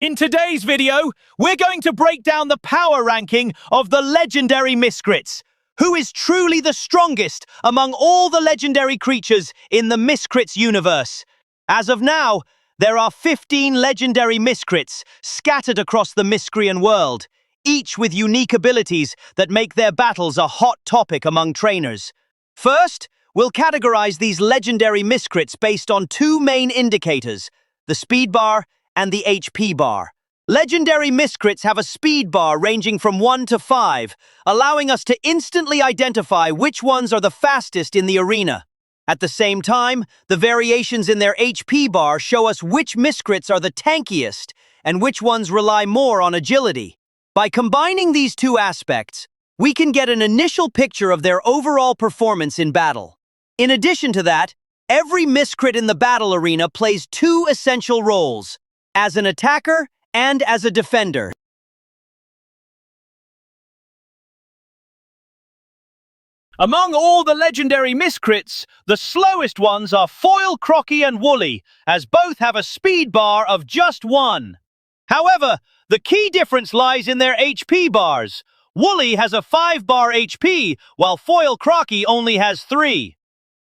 In today's video, we're going to break down the power ranking of the legendary Miscrits. Who is truly the strongest among all the legendary creatures in the Miscrits universe? As of now, there are 15 legendary Miscrits scattered across the Miscrian world, each with unique abilities that make their battles a hot topic among trainers. First, we'll categorize these legendary Miscrits based on two main indicators, the speed bar and the HP bar. Legendary Miscrits have a speed bar ranging from 1 to 5, allowing us to instantly identify which ones are the fastest in the arena. At the same time, the variations in their HP bar show us which Miscrits are the tankiest and which ones rely more on agility. By combining these two aspects, we can get an initial picture of their overall performance in battle. In addition to that, every Miscrit in the battle arena plays two essential roles: as an attacker and as a defender. Among all the legendary Miscrits, the slowest ones are Foil, Crocky, and Woolly, as both have a speed bar of just 1. However, the key difference lies in their HP bars. Woolly has a 5-bar HP, while Foil Crocky only has 3.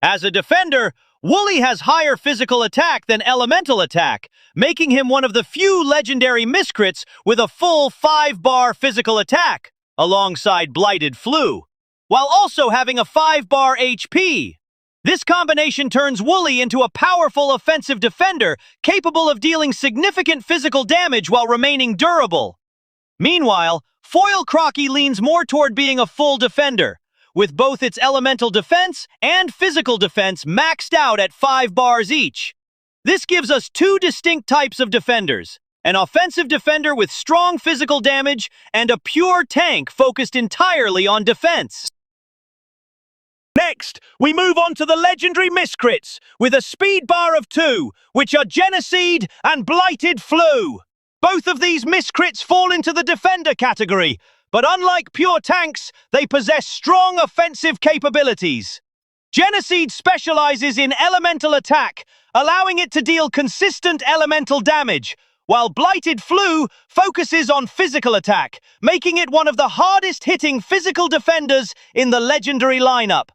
As a defender, Woolly has higher physical attack than elemental attack, making him one of the few legendary Miscrits with a full 5-bar physical attack, alongside Blighted Flu, while also having a 5-bar HP. This combination turns Woolly into a powerful offensive defender, capable of dealing significant physical damage while remaining durable. Meanwhile, Foil Crocky leans more toward being a full defender, with both its elemental defense and physical defense maxed out at 5 bars each. This gives us two distinct types of defenders: an offensive defender with strong physical damage and a pure tank focused entirely on defense. Next, we move on to the legendary Miscrits with a speed bar of 2, which are Genocide and Blighted Flu. Both of these Miscrits fall into the defender category, but unlike pure tanks, they possess strong offensive capabilities. Genocide specializes in elemental attack, allowing it to deal consistent elemental damage, while Blighted Flu focuses on physical attack, making it one of the hardest-hitting physical defenders in the legendary lineup.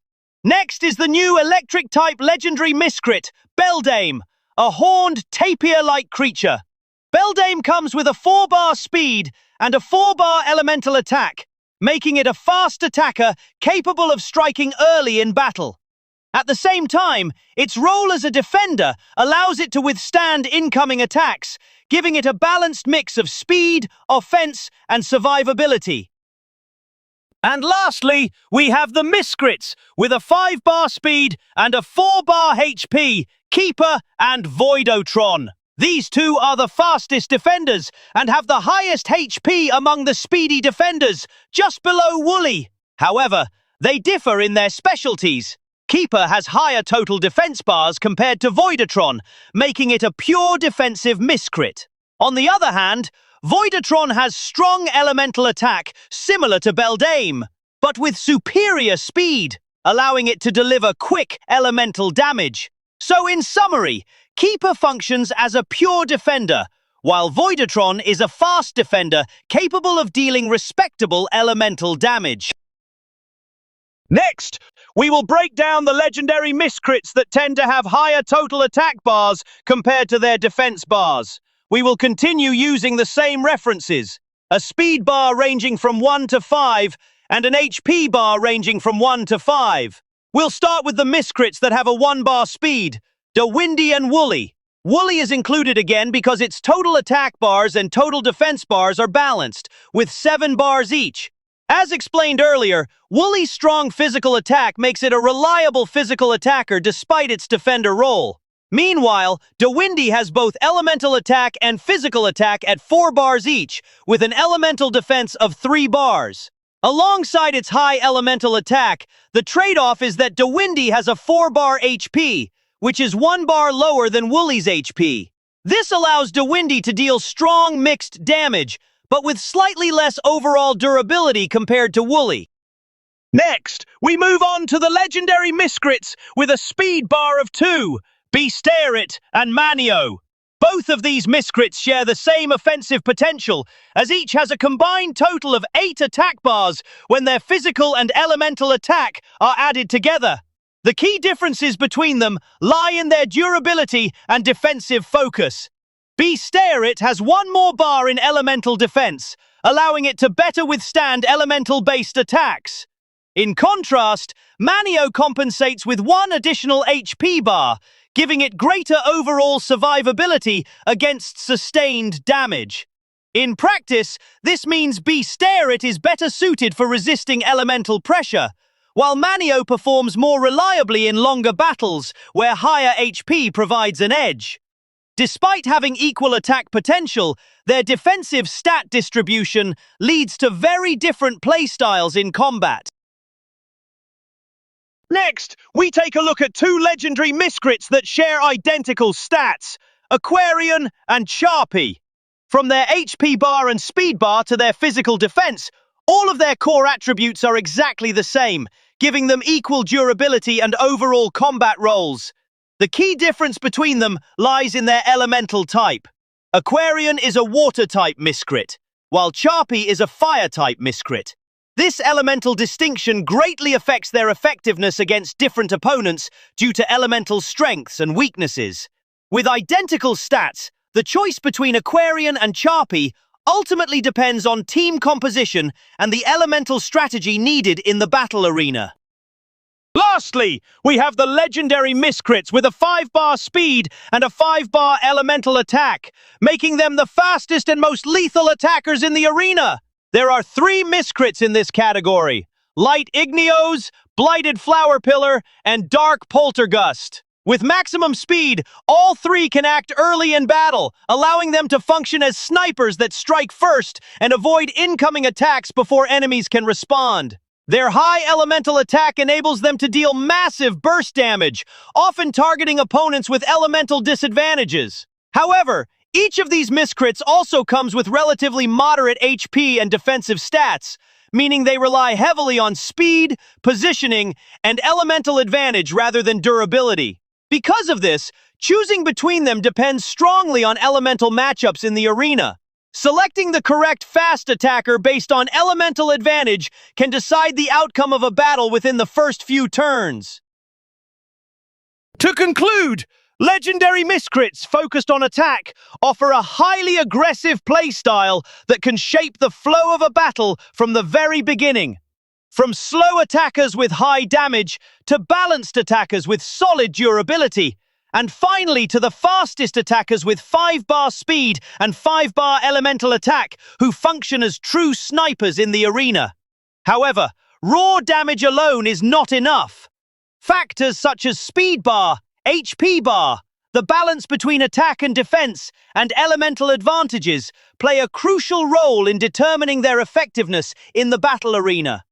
Next is the new electric-type legendary Miscrit, Beldame, a horned, tapir-like creature. Beldame comes with a 4-bar speed and a 4-bar elemental attack, making it a fast attacker capable of striking early in battle. At the same time, its role as a defender allows it to withstand incoming attacks, giving it a balanced mix of speed, offense, and survivability. And lastly, we have the Miscrits, with a 5-bar speed and a 4-bar HP, Keeper and Voidotron. These two are the fastest defenders and have the highest HP among the speedy defenders, just below Woolly. However, they differ in their specialties. Keeper has higher total defense bars compared to Voidotron, making it a pure defensive Miscrit. On the other hand, Voidotron has strong elemental attack similar to Beldame, but with superior speed, allowing it to deliver quick elemental damage. So in summary, Keeper functions as a pure defender, while Voidotron is a fast defender capable of dealing respectable elemental damage. Next, we will break down the legendary Miscrits that tend to have higher total attack bars compared to their defense bars. We will continue using the same references: a speed bar ranging from 1 to 5 and an HP bar ranging from 1 to 5. We'll start with the Miscrits that have a 1-bar speed, Dewindy and Woolly. Woolly is included again because its total attack bars and total defense bars are balanced, with 7 bars each. As explained earlier, Woolly's strong physical attack makes it a reliable physical attacker despite its defender role. Meanwhile, Dewindy has both elemental attack and physical attack at 4 bars each, with an elemental defense of 3 bars. Alongside its high elemental attack, the trade-off is that Dewindy has a 4-bar HP, which is 1 bar lower than Woolly's HP. This allows Dewindy to deal strong mixed damage, but with slightly less overall durability compared to Woolly. Next, we move on to the legendary Miscrits with a speed bar of 2, Beastarit and Manio. Both of these Miscrits share the same offensive potential, as each has a combined total of 8 attack bars when their physical and elemental attack are added together. The key differences between them lie in their durability and defensive focus. Miscrits has one more bar in elemental defense, allowing it to better withstand elemental-based attacks. In contrast, Manio compensates with one additional HP bar, giving it greater overall survivability against sustained damage. In practice, this means Miscrits is better suited for resisting elemental pressure, while Manio performs more reliably in longer battles where higher HP provides an edge. Despite having equal attack potential, their defensive stat distribution leads to very different playstyles in combat. Next, we take a look at two legendary Miscrits that share identical stats, Aquarian and Charpy. From their HP bar and speed bar to their physical defense, all of their core attributes are exactly the same, giving them equal durability and overall combat roles. The key difference between them lies in their elemental type. Aquarian is a water-type Miscrit, while Charpy is a fire-type Miscrit. This elemental distinction greatly affects their effectiveness against different opponents due to elemental strengths and weaknesses. With identical stats, the choice between Aquarian and Charpy ultimately depends on team composition and the elemental strategy needed in the battle arena. Lastly, we have the legendary Miscrits with a 5-bar speed and a 5-bar elemental attack, making them the fastest and most lethal attackers in the arena. There are 3 Miscrits in this category: Light Igneos, Blighted Flower Pillar, and Dark Poltergust. With maximum speed, all 3 can act early in battle, allowing them to function as snipers that strike first and avoid incoming attacks before enemies can respond. Their high elemental attack enables them to deal massive burst damage, often targeting opponents with elemental disadvantages. However, each of these Miscrits also comes with relatively moderate HP and defensive stats, meaning they rely heavily on speed, positioning, and elemental advantage rather than durability. Because of this, choosing between them depends strongly on elemental matchups in the arena. Selecting the correct fast attacker based on elemental advantage can decide the outcome of a battle within the first few turns. To conclude, legendary Miscrits focused on attack offer a highly aggressive playstyle that can shape the flow of a battle from the very beginning. From slow attackers with high damage to balanced attackers with solid durability, and finally to the fastest attackers with 5-bar speed and 5-bar elemental attack who function as true snipers in the arena. However, raw damage alone is not enough. Factors such as speed bar, HP bar, the balance between attack and defense, and elemental advantages play a crucial role in determining their effectiveness in the battle arena.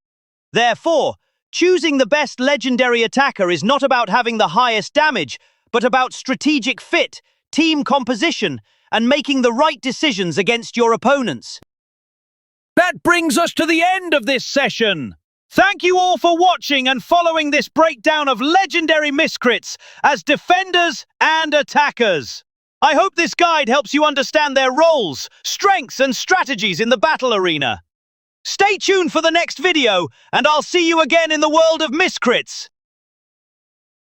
Therefore, choosing the best legendary attacker is not about having the highest damage, but about strategic fit, team composition, and making the right decisions against your opponents. That brings us to the end of this session. Thank you all for watching and following this breakdown of legendary Miscrits as defenders and attackers. I hope this guide helps you understand their roles, strengths, and strategies in the battle arena. Stay tuned for the next video, and I'll see you again in the world of Miscrits.